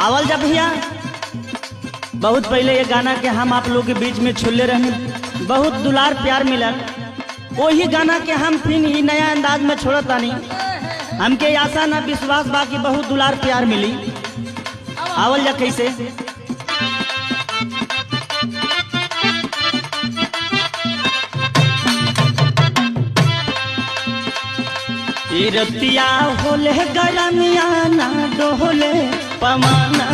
आवल जा भैया। बहुत पहले ये गाना के हम आप लोग के बीच में छोड़ले रहनी, बहुत दुलार प्यार मिला। वही गाना के हम फिर ही नया अंदाज में छोड़त तानी। हमके आशा ना विश्वास बा कि बहुत दुलार प्यार मिली। आवल जा कैसे। रतिया होले गरमिया ना डोले पमाना